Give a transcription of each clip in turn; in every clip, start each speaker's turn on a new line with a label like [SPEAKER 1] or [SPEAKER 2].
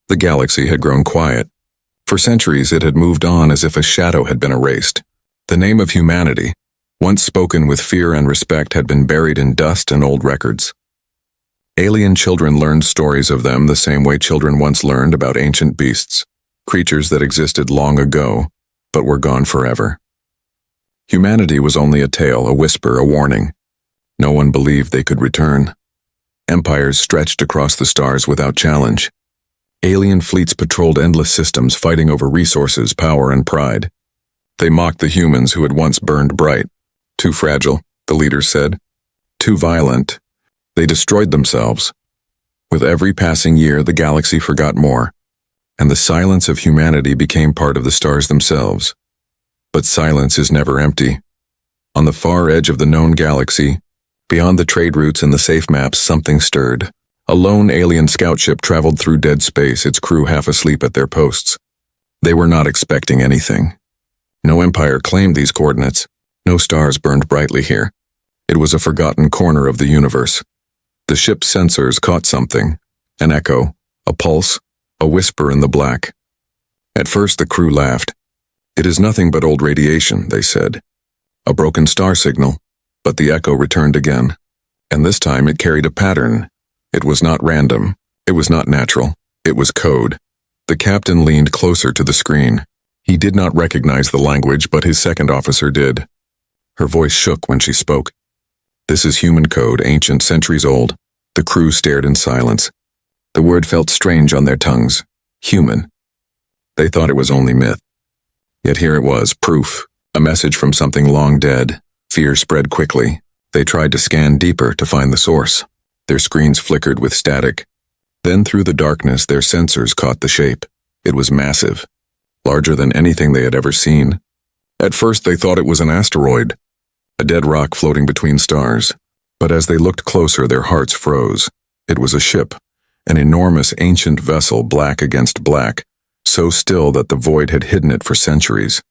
[SPEAKER 1] The galaxy had grown quiet. For centuries it had moved on as if a shadow had been erased. The name of humanity, once spoken with fear and respect, had been buried in dust and old records. Alien children learned stories of them the same way children once learned about ancient beasts, creatures that existed long ago, but were gone forever. Humanity was only a tale, a whisper, a warning. No one believed they could return. Empires stretched across the stars without challenge. Alien fleets patrolled endless systems, fighting over resources, power, and pride. They mocked the humans who had once burned bright. Too fragile, the leaders said. Too violent. They destroyed themselves. With every passing year, the galaxy forgot more, and the silence of humanity became part of the stars themselves. But silence is never empty. On the far edge of the known galaxy, beyond the trade routes and the safe maps, something stirred. A lone alien scout ship traveled through dead space, its crew half asleep at their posts. They were not expecting anything. No empire claimed these coordinates. No stars burned brightly here. It was a forgotten corner of the universe. The ship's sensors caught something. An echo, a pulse, a whisper in the black. At first the crew laughed. "It is nothing but old radiation," they said. A broken star signal, but the echo returned again. And this time it carried a pattern. It was not random. It was not natural. It was code. The captain leaned closer to the screen. He did not recognize the language, but his second officer did. Her voice shook when she spoke. "This is human code, ancient, centuries old." The crew stared in silence. The word felt strange on their tongues. Human. They thought it was only myth. Yet here it was, proof, a message from something long dead. Fear spread quickly. They tried to scan deeper to find the source. Their screens flickered with static. Then through the darkness, their sensors caught the shape. It was massive, larger than anything they had ever seen. At first they thought it was an asteroid, a dead rock floating between stars. But as they looked closer, their hearts froze. It was a ship, an enormous ancient vessel, black against black, so still that the void had hidden it for centuries.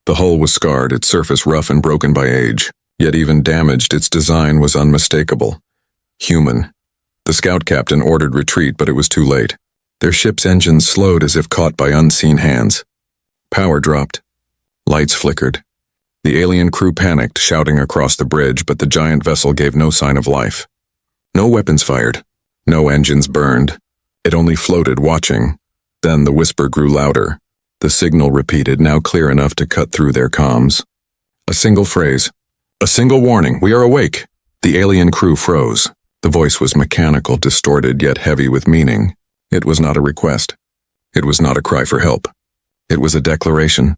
[SPEAKER 1] The hull was scarred, its surface rough and broken by age, yet even damaged, its design was unmistakable. Human. The scout captain ordered retreat, but it was too late. Their ship's engines slowed as if caught by unseen hands. Power dropped. Lights flickered. The alien crew panicked, shouting across the bridge, but the giant vessel gave no sign of life. No weapons fired. No engines burned. It only floated, watching. Then the whisper grew louder. The signal repeated, now clear enough to cut through their comms. A single phrase. A single warning. "We are awake." The alien crew froze. The voice was mechanical, distorted, yet heavy with meaning. It was not a request. It was not a cry for help. It was a declaration.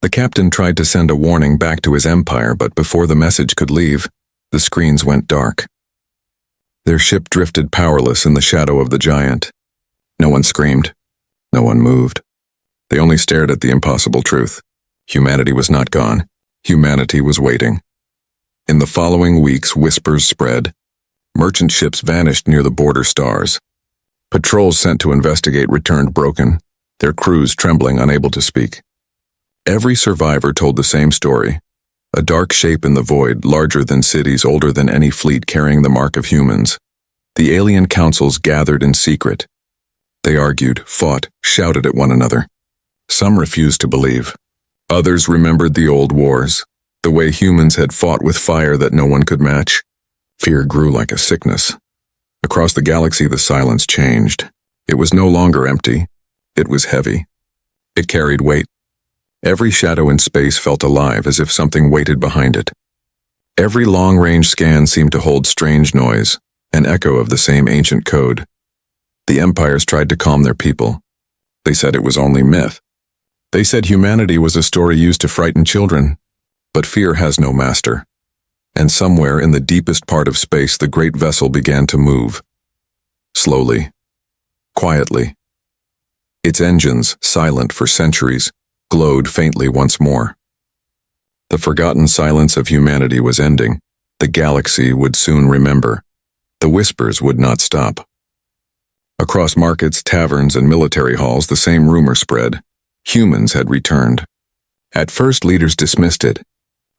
[SPEAKER 1] The captain tried to send a warning back to his empire, but before the message could leave, the screens went dark. Their ship drifted powerless in the shadow of the giant. No one screamed. No one moved. They only stared at the impossible truth. Humanity was not gone. Humanity was waiting. In the following weeks, whispers spread. Merchant ships vanished near the border stars. Patrols sent to investigate returned broken, their crews trembling, unable to speak. Every survivor told the same story. A dark shape in the void, larger than cities, older than any fleet, carrying the mark of humans. The alien councils gathered in secret. They argued, fought, shouted at one another. Some refused to believe. Others remembered the old wars, the way humans had fought with fire that no one could match. Fear grew like a sickness. Across the galaxy, the silence changed. It was no longer empty. It was heavy. It carried weight. Every shadow in space felt alive, as if something waited behind it. Every long-range scan seemed to hold strange noise, an echo of the same ancient code. The empires tried to calm their people. They said it was only myth. They said humanity was a story used to frighten children. But fear has no master. And somewhere in the deepest part of space, the great vessel began to move. Slowly. Quietly. Its engines, silent for centuries, glowed faintly once more. The forgotten silence of humanity was ending. The galaxy would soon remember. The whispers would not stop. Across markets, taverns, and military halls, the same rumor spread. Humans had returned. At first, leaders dismissed it.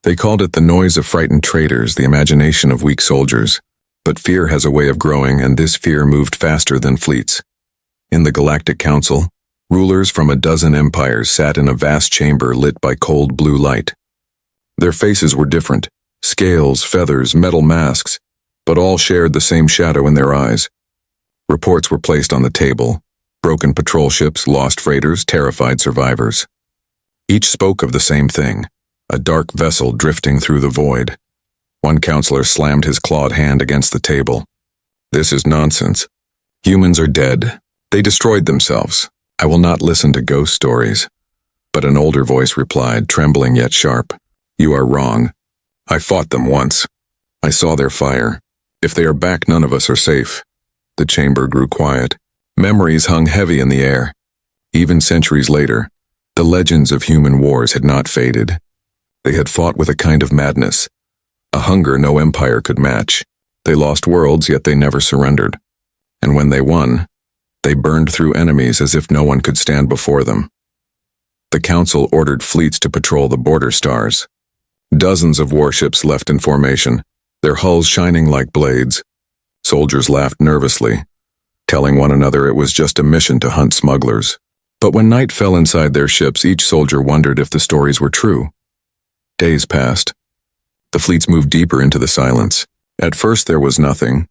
[SPEAKER 1] They called it the noise of frightened traitors, the imagination of weak soldiers. But fear has a way of growing, and this fear moved faster than fleets. In the Galactic Council, rulers from a dozen empires sat in a vast chamber lit by cold blue light. Their faces were different, scales, feathers, metal masks, but all shared the same shadow in their eyes. Reports were placed on the table: broken patrol ships, lost freighters, terrified survivors. Each spoke of the same thing: a dark vessel drifting through the void. One counselor slammed his clawed hand against the table. "This is nonsense. Humans are dead. They destroyed themselves. I will not listen to ghost stories." But an older voice replied, trembling yet sharp, "You are wrong. I fought them once. I saw their fire. If they are back, none of us are safe." The chamber grew quiet. Memories hung heavy in the air. Even centuries later, the legends of human wars had not faded. They had fought with a kind of madness, a hunger no empire could match. They lost worlds, yet they never surrendered. And when they won, they burned through enemies as if no one could stand before them. The Council ordered fleets to patrol the border stars. Dozens of warships left in formation, their hulls shining like blades. Soldiers laughed nervously, telling one another it was just a mission to hunt smugglers. But when night fell inside their ships, each soldier wondered if the stories were true. Days passed. The fleets moved deeper into the silence. At first there was nothing.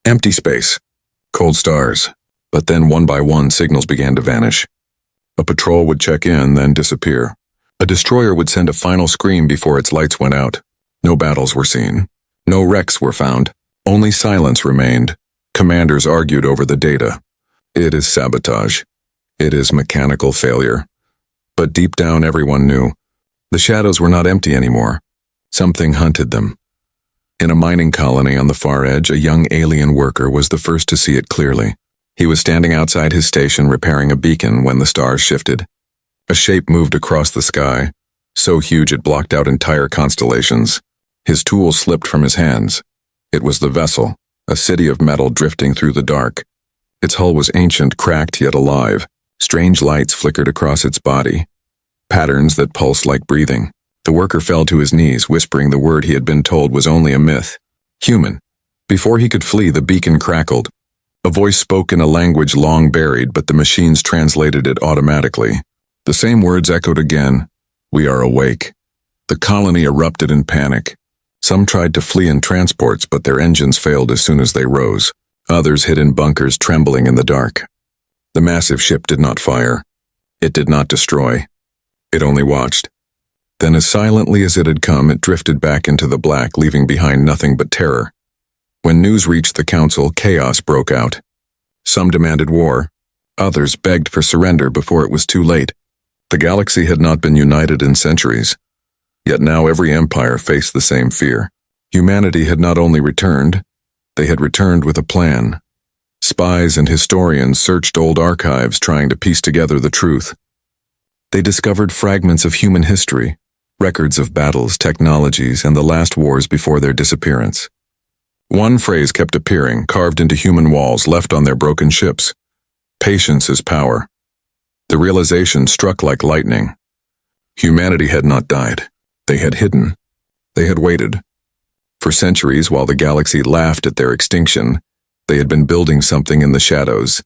[SPEAKER 1] Empty space. Cold stars. But then one by one signals began to vanish. A patrol would check in, then disappear. A destroyer would send a final scream before its lights went out. No battles were seen. No wrecks were found. Only silence remained. Commanders argued over the data. It is sabotage. It is mechanical failure. But deep down everyone knew. The shadows were not empty anymore. Something hunted them. In a mining colony on the far edge, a young alien worker was the first to see it clearly. He was standing outside his station repairing a beacon when the stars shifted. A shape moved across the sky, so huge it blocked out entire constellations. His tool slipped from his hands. It was the vessel, a city of metal drifting through the dark. Its hull was ancient, cracked yet alive. Strange lights flickered across its body, patterns that pulsed like breathing. The worker fell to his knees, whispering the word he had been told was only a myth: human. Before he could flee, the beacon crackled. A voice spoke in a language long buried, but the machines translated it automatically. The same words echoed again: "We are awake." The colony erupted in panic. Some tried to flee in transports, but their engines failed as soon as they rose. Others hid in bunkers, trembling in the dark. The massive ship did not fire. It did not destroy. It only watched. Then, as silently as it had come, it drifted back into the black, leaving behind nothing but terror. When news reached the Council, chaos broke out. Some demanded war. Others begged for surrender before it was too late. The galaxy had not been united in centuries. Yet now every empire faced the same fear. Humanity had not only returned, they had returned with a plan. Spies and historians searched old archives trying to piece together the truth. They discovered fragments of human history, records of battles, technologies, and the last wars before their disappearance. One phrase kept appearing, carved into human walls left on their broken ships: "Patience is power." The realization struck like lightning. Humanity had not died. They had hidden. They had waited. For centuries, while the galaxy laughed at their extinction, they had been building something in the shadows.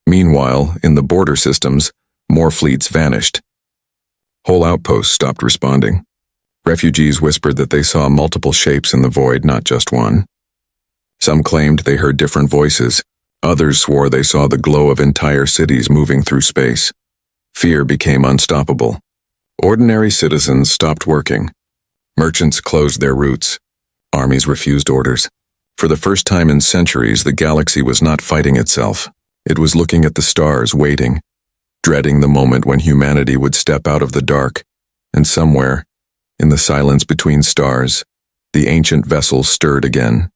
[SPEAKER 1] Meanwhile, in the border systems, more fleets vanished. Whole outposts stopped responding. Refugees whispered that they saw multiple shapes in the void, not just one. Some claimed they heard different voices. Others swore they saw the glow of entire cities moving through space. Fear became unstoppable. Ordinary citizens stopped working. Merchants closed their routes. Armies refused orders. For the first time in centuries, the galaxy was not fighting itself. It was looking at the stars, waiting, dreading the moment when humanity would step out of the dark, and somewhere, in the silence between stars, the ancient vessel stirred again.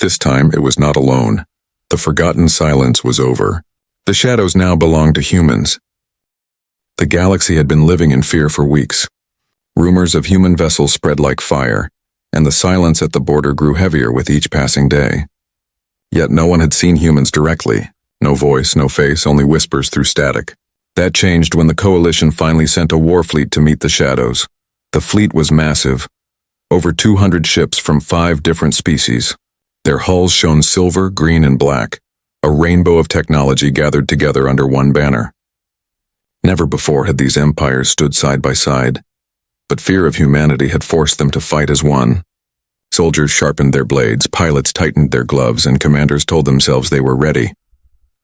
[SPEAKER 1] This time it was not alone. The forgotten silence was over. The shadows now belonged to humans. The galaxy had been living in fear for weeks. Rumors of human vessels spread like fire, and the silence at the border grew heavier with each passing day. Yet no one had seen humans directly. No voice, no face, only whispers through static. That changed when the coalition finally sent a war fleet to meet the shadows. The fleet was massive. Over 200 ships from 5 different species. Their hulls shone silver, green, and black. A rainbow of technology gathered together under one banner. Never before had these empires stood side by side, but fear of humanity had forced them to fight as one. Soldiers sharpened their blades, pilots tightened their gloves, and commanders told themselves they were ready.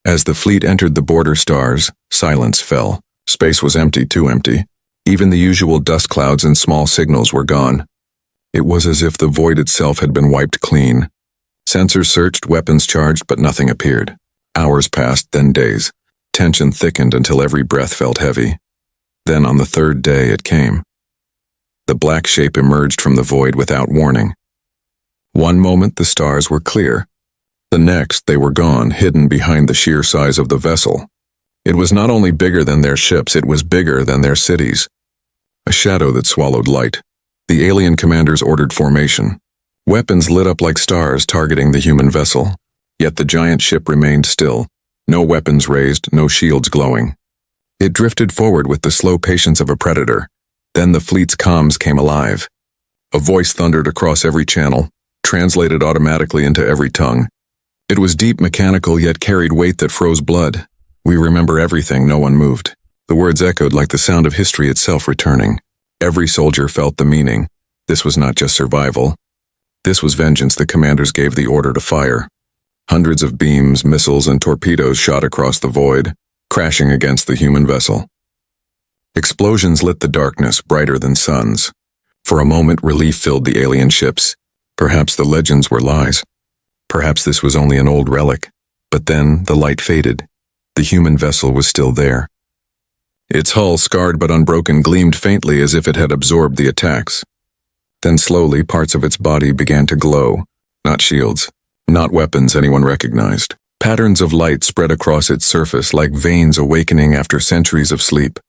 [SPEAKER 1] As the fleet entered the border stars, silence fell. Space was empty, too empty. Even the usual dust clouds and small signals were gone. It was as if the void itself had been wiped clean. Sensors searched, weapons charged, but nothing appeared. Hours passed, then days. Tension thickened until every breath felt heavy. Then on the third day it came. The black shape emerged from the void without warning. One moment the stars were clear. The next they were gone, hidden behind the sheer size of the vessel. It was not only bigger than their ships, it was bigger than their cities. A shadow that swallowed light. The alien commanders ordered formation. Weapons lit up like stars targeting the human vessel. Yet the giant ship remained still. No weapons raised, no shields glowing. It drifted forward with the slow patience of a predator. Then the fleet's comms came alive. A voice thundered across every channel, translated automatically into every tongue. It was deep, mechanical, yet carried weight that froze blood. "We remember everything," no one moved. The words echoed like the sound of history itself returning. Every soldier felt the meaning. This was not just survival. This was vengeance. The commanders gave the order to fire. Hundreds of beams, missiles, and torpedoes shot across the void, crashing against the human vessel. Explosions lit the darkness, brighter than suns. For a moment, relief filled the alien ships. Perhaps the legends were lies. Perhaps this was only an old relic. But then the light faded. The human vessel was still there. Its hull, scarred but unbroken, gleamed faintly as if it had absorbed the attacks. Then slowly, parts of its body began to glow. Not shields, not weapons anyone recognized. Patterns of light spread across its surface like veins awakening after centuries of sleep.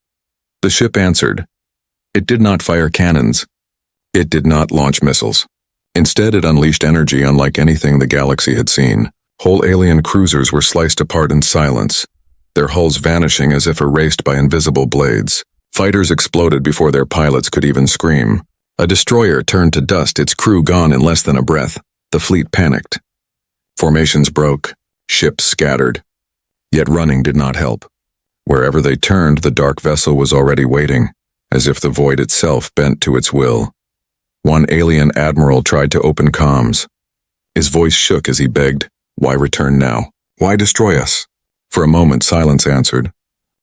[SPEAKER 1] The ship answered. It did not fire cannons. It did not launch missiles. Instead, it unleashed energy unlike anything the galaxy had seen. Whole alien cruisers were sliced apart in silence, their hulls vanishing as if erased by invisible blades. Fighters exploded before their pilots could even scream. A destroyer turned to dust, its crew gone in less than a breath. The fleet panicked. Formations broke, ships scattered. Yet running did not help. Wherever they turned, the dark vessel was already waiting, as if the void itself bent to its will. One alien admiral tried to open comms. His voice shook as he begged, "Why return now? Why destroy us?" For a moment, silence answered.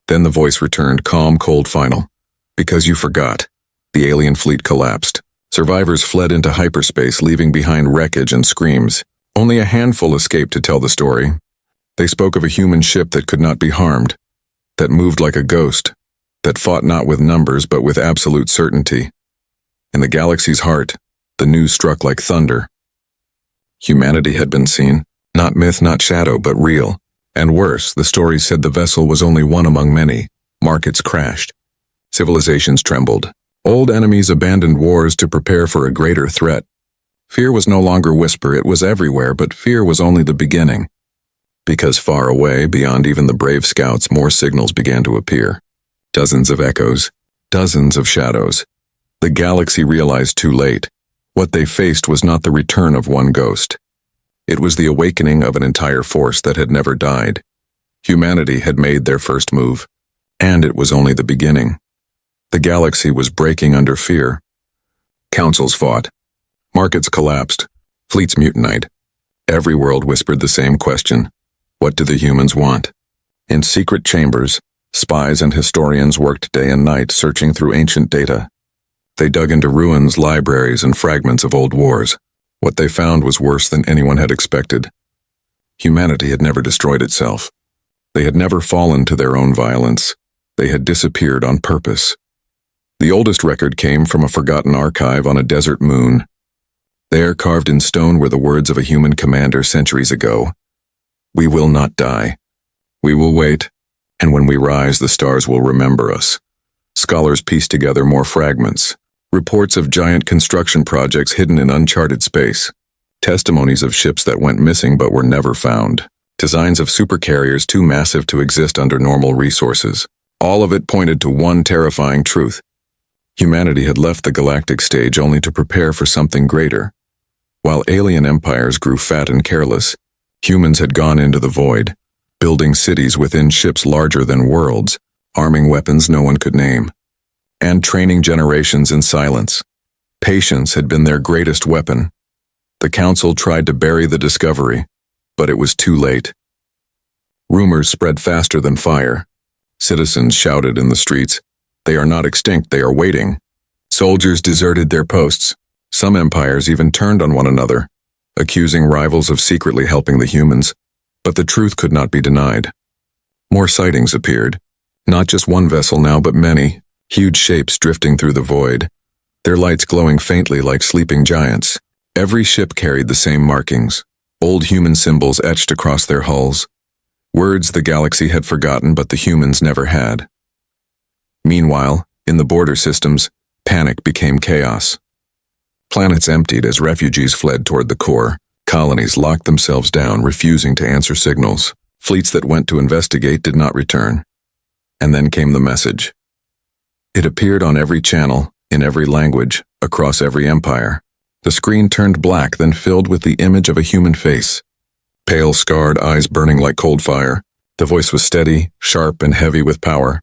[SPEAKER 1] Then the voice returned, calm, cold, final. "Because you forgot." The alien fleet collapsed. Survivors fled into hyperspace, leaving behind wreckage and screams. Only a handful escaped to tell the story. They spoke of a human ship that could not be harmed, that moved like a ghost, that fought not with numbers but with absolute certainty. In the galaxy's heart, the news struck like thunder. Humanity had been seen, not myth, not shadow, but real. And worse, the story said the vessel was only one among many. Markets crashed. Civilizations trembled. Old enemies abandoned wars to prepare for a greater threat. Fear was no longer whisper, it was everywhere, but fear was only the beginning. Because far away, beyond even the brave scouts, more signals began to appear. Dozens of echoes, dozens of shadows. The galaxy realized too late. What they faced was not the return of one ghost. It was the awakening of an entire force that had never died. Humanity had made their first move, and it was only the beginning. The galaxy was breaking under fear. Councils fought. Markets collapsed. Fleets mutinied. Every world whispered the same question. What do the humans want? In secret chambers, spies and historians worked day and night searching through ancient data. They dug into ruins, libraries, and fragments of old wars. What they found was worse than anyone had expected. Humanity had never destroyed itself. They had never fallen to their own violence. They had disappeared on purpose. The oldest record came from a forgotten archive on a desert moon. There, carved in stone, were the words of a human commander centuries ago. "We will not die. We will wait, and when we rise, the stars will remember us." Scholars pieced together more fragments. Reports of giant construction projects hidden in uncharted space. Testimonies of ships that went missing but were never found. Designs of supercarriers too massive to exist under normal resources. All of it pointed to one terrifying truth. Humanity had left the galactic stage only to prepare for something greater. While alien empires grew fat and careless, Humans had gone into the void, building cities within ships larger than worlds, arming weapons no one could name, and training generations in silence. Patience had been their greatest weapon. The council tried to bury the discovery, but it was too late. Rumors spread faster than fire. Citizens shouted in the streets, "They are not extinct, they are waiting." Soldiers deserted their posts. Some empires even turned on one another, accusing rivals of secretly helping the humans. But the truth could not be denied. More sightings appeared. Not just one vessel now, but many, huge shapes drifting through the void, their lights glowing faintly like sleeping giants. Every ship carried the same markings, old human symbols etched across their hulls, words the galaxy had forgotten but the humans never had. Meanwhile, in the border systems, panic became chaos. Planets emptied as refugees fled toward the core. Colonies locked themselves down, refusing to answer signals. Fleets that went to investigate did not return. And then came the message. It appeared on every channel, in every language, across every empire. The screen turned black, then filled with the image of a human face. Pale, scarred eyes burning like cold fire. The voice was steady, sharp, and heavy with power.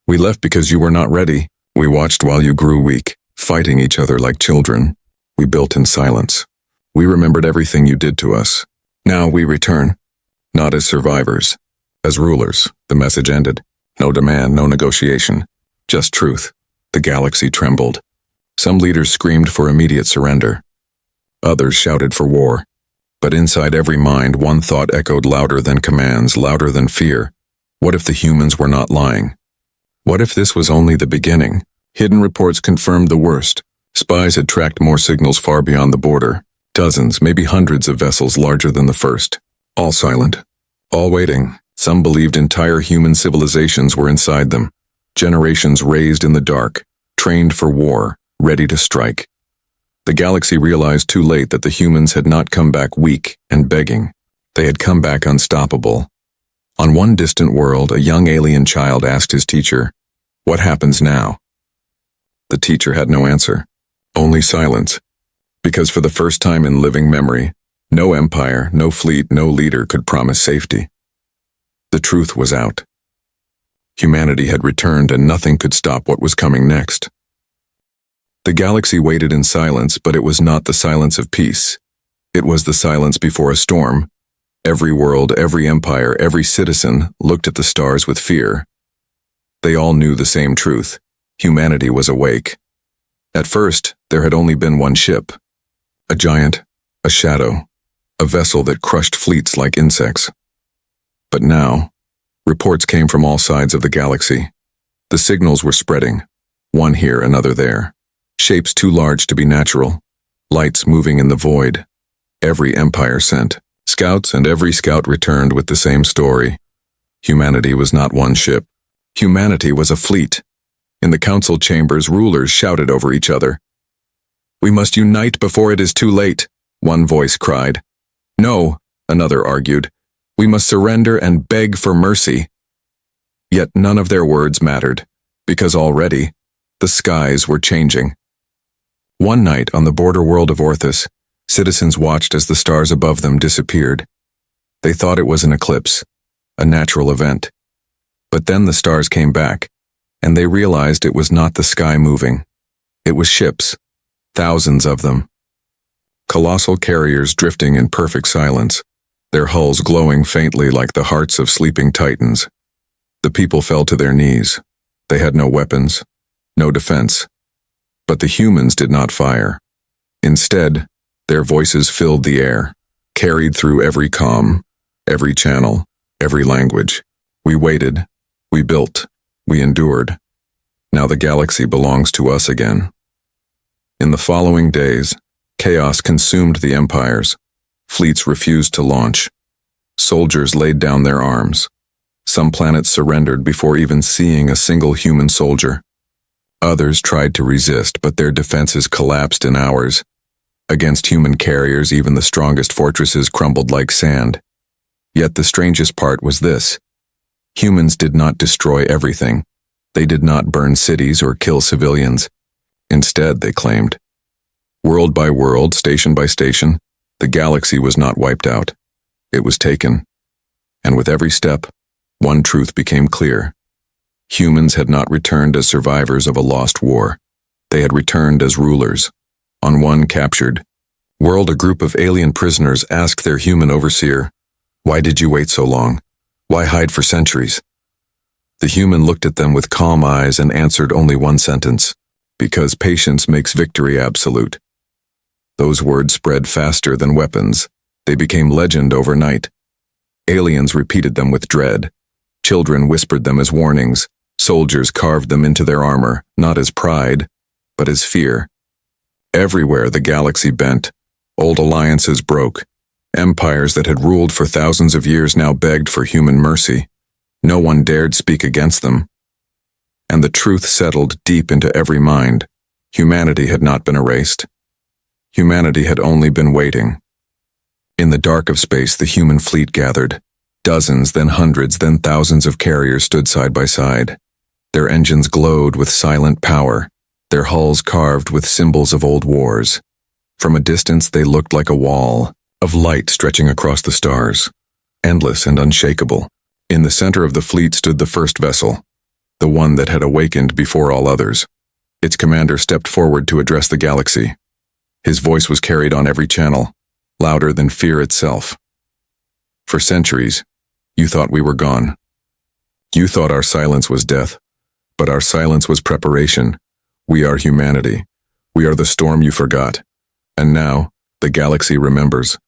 [SPEAKER 1] "We left because you were not ready. We watched while you grew weak, fighting each other like children. We built in silence. We remembered everything you did to us. Now we return. Not as survivors, as rulers." The message ended. No demand, no negotiation. Just truth. The galaxy trembled. Some leaders screamed for immediate surrender. Others shouted for war. But inside every mind, one thought echoed louder than commands, louder than fear. What if the humans were not lying? What if this was only the beginning? Hidden reports confirmed the worst. Spies had tracked more signals far beyond the border. Dozens, maybe hundreds of vessels larger than the first. All silent. All waiting. Some believed entire human civilizations were inside them. Generations raised in the dark, trained for war, ready to strike. The galaxy realized too late that the humans had not come back weak and begging. They had come back unstoppable. On one distant world, a young alien child asked his teacher, "What happens now?" The teacher had no answer. Only silence. Because for the first time in living memory, no empire, no fleet, no leader could promise safety. The truth was out. Humanity had returned and nothing could stop what was coming next. The galaxy waited in silence, but it was not the silence of peace. It was the silence before a storm. Every world, every empire, every citizen looked at the stars with fear. They all knew the same truth. Humanity was awake. At first, there had only been one ship. A giant, a shadow, a vessel that crushed fleets like insects. But now, reports came from all sides of the galaxy. The signals were spreading, one here, another there. Shapes too large to be natural, lights moving in the void. Every empire sent scouts, and every scout returned with the same story. Humanity was not one ship. Humanity was a fleet. In the council chambers, rulers shouted over each other. "We must unite before it is too late," one voice cried. "No," another argued. "We must surrender and beg for mercy." Yet none of their words mattered, because already the skies were changing. One night on the border world of Orthus, citizens watched as the stars above them disappeared. They thought it was an eclipse, a natural event. But then the stars came back, and they realized it was not the sky moving. It was ships, thousands of them. Colossal carriers drifting in perfect silence, their hulls glowing faintly like the hearts of sleeping titans. The people fell to their knees. They had no weapons, no defense. But the humans did not fire. Instead, their voices filled the air, carried through every comm, every channel, every language. We waited, we built, we endured. Now the galaxy belongs to us again. In the following days, chaos consumed the empires. Fleets refused to launch. Soldiers laid down their arms. Some planets surrendered before even seeing a single human soldier. Others tried to resist, but their defenses collapsed in hours. Against human carriers, even the strongest fortresses crumbled like sand. Yet the strangest part was this. Humans did not destroy everything. They did not burn cities or kill civilians. Instead, they claimed, world by world, station by station, the galaxy was not wiped out. It was taken. And with every step, one truth became clear. Humans had not returned as survivors of a lost war. They had returned as rulers. On one captured world, a group of alien prisoners asked their human overseer, "Why did you wait so long? Why hide for centuries?" The human looked at them with calm eyes and answered only one sentence: "Because patience makes victory absolute." Those words spread faster than weapons. They became legend overnight. Aliens repeated them with dread. Children whispered them as warnings. Soldiers carved them into their armor, not as pride, but as fear. Everywhere the galaxy bent, old alliances broke. Empires that had ruled for thousands of years now begged for human mercy. No one dared speak against them. And the truth settled deep into every mind. Humanity had not been erased. Humanity had only been waiting. In the dark of space, the human fleet gathered. Dozens, then hundreds, then thousands of carriers stood side by side. Their engines glowed with silent power, their hulls carved with symbols of old wars. From a distance, they looked like a wall of light stretching across the stars, endless and unshakable. In the center of the fleet stood the first vessel, the one that had awakened before all others. Its commander stepped forward to address the galaxy. His voice was carried on every channel, louder than fear itself. For centuries, you thought we were gone. You thought our silence was death, but our silence was preparation. We are humanity. We are the storm you forgot. And now, the galaxy remembers.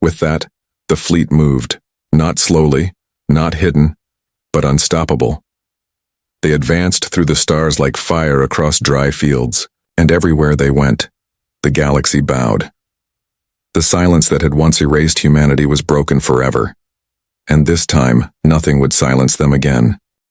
[SPEAKER 1] With that, the fleet moved, not slowly, not hidden, but unstoppable. They advanced through the stars like fire across dry fields, and everywhere they went, the galaxy bowed. The silence that had once erased humanity was broken forever. And this time, nothing would silence them again.